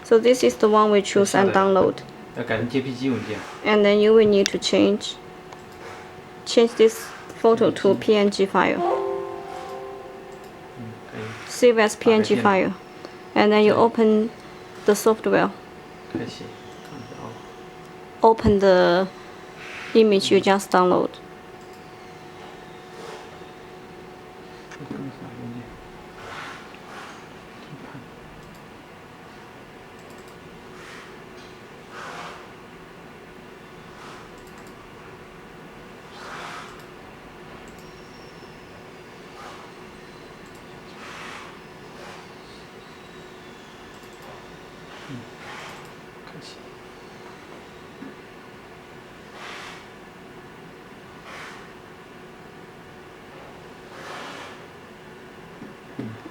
So this is the one we choose and download. And then you will need to change this photo to PNG file. Save as PNG file. And then you open the software. Open the image you just download.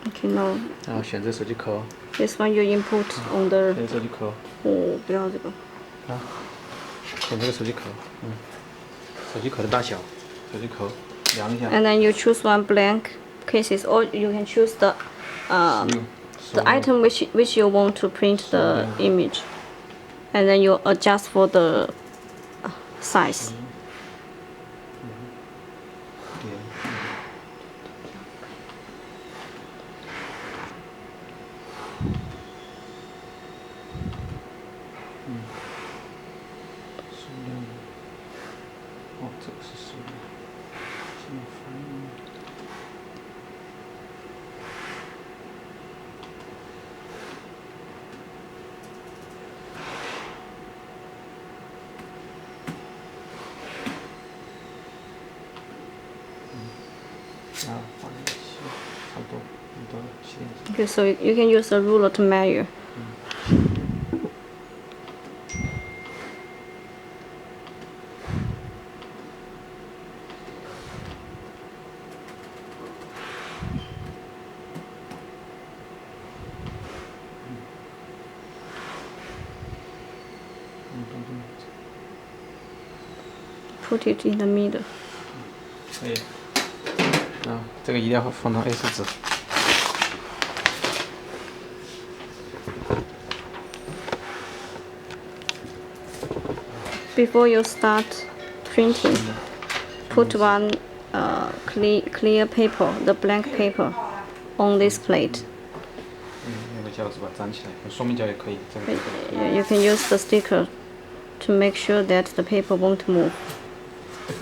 Okay, no. 然后选择手机壳。This one you input on the. 选择手机壳。哦，不要这个。啊，选这个手机壳，手机壳的大小，手机壳量一下。And then you choose one blank cases, or you can choose the item which you want to print the image, and then you adjust for the size. Okay, so you can use a ruler to measure. Put it in the middle. 可以。这个一定要放到 A4 纸。Before you start printing, put one clear paper, the blank paper, on this plate. 用个胶纸把它粘起来，用说明胶也可以。You can use the sticker to make sure that the paper won't move,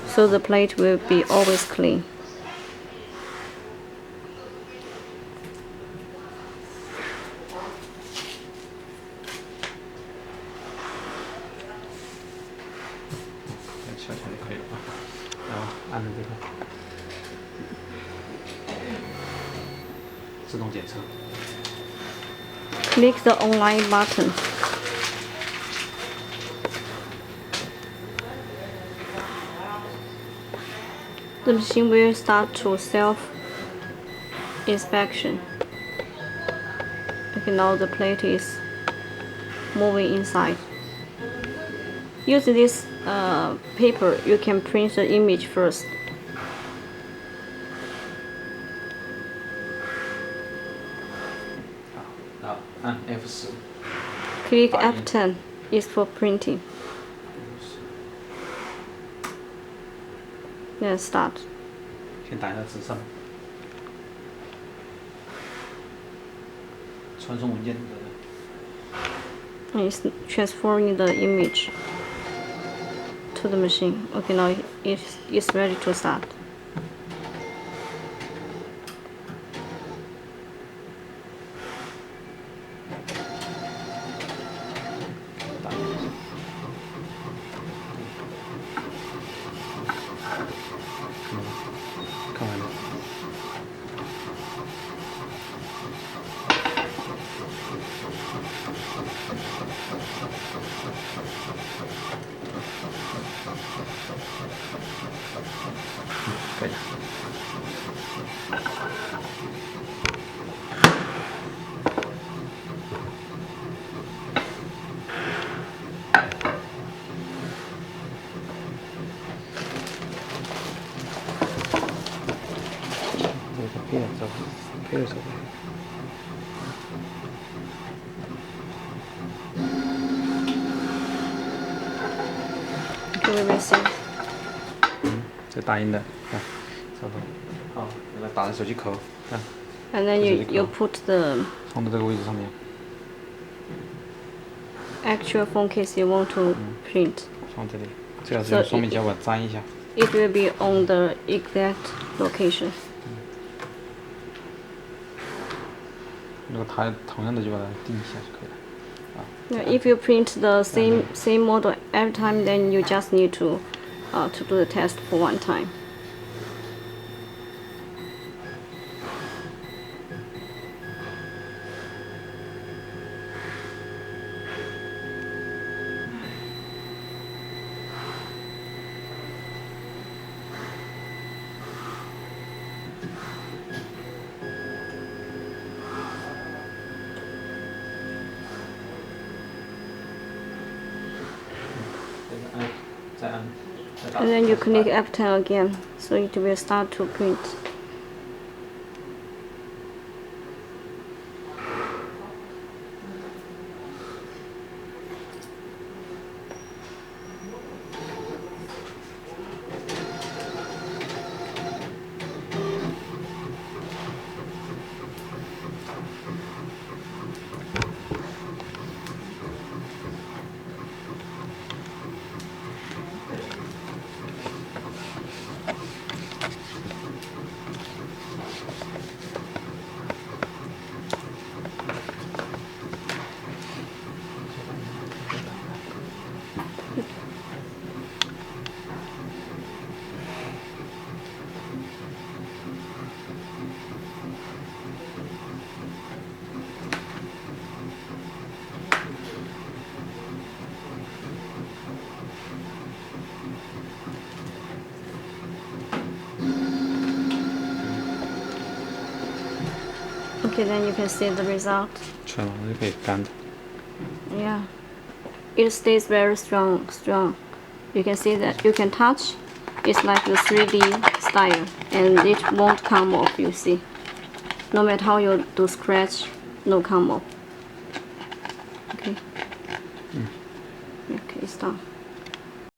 so the plate will be always clean. Click the online button. The machine will start to self-inspection. Okay, now the plate is moving inside. Using this paper, you can print the image first. F4. Click F10 is for printing. Then start. 先打在纸上，传送文件的。It's transferring the image to the machine. Okay, now it's ready to start. we will see. 这打印的，看，差不多。好，给它打在手机壳，看， And then you put the 放到这个位置上面。 actual phone case you want to print. 放这里，最好是用双面胶把它粘一下。 It will be on the exact location. 如果它同样的就把它定一下就可以了。 Yeah, if you print the same model every time, then you just need to do the test for one time. And then you click F10 again, so it will start to print. Okay, then you can see the result. 全了，就可以干的。 Yeah, it stays very strong. You can see that you can touch. It's like the 3D style, and it won't come off. You see, no matter how you do scratch, no come off. Okay. Okay, it's done.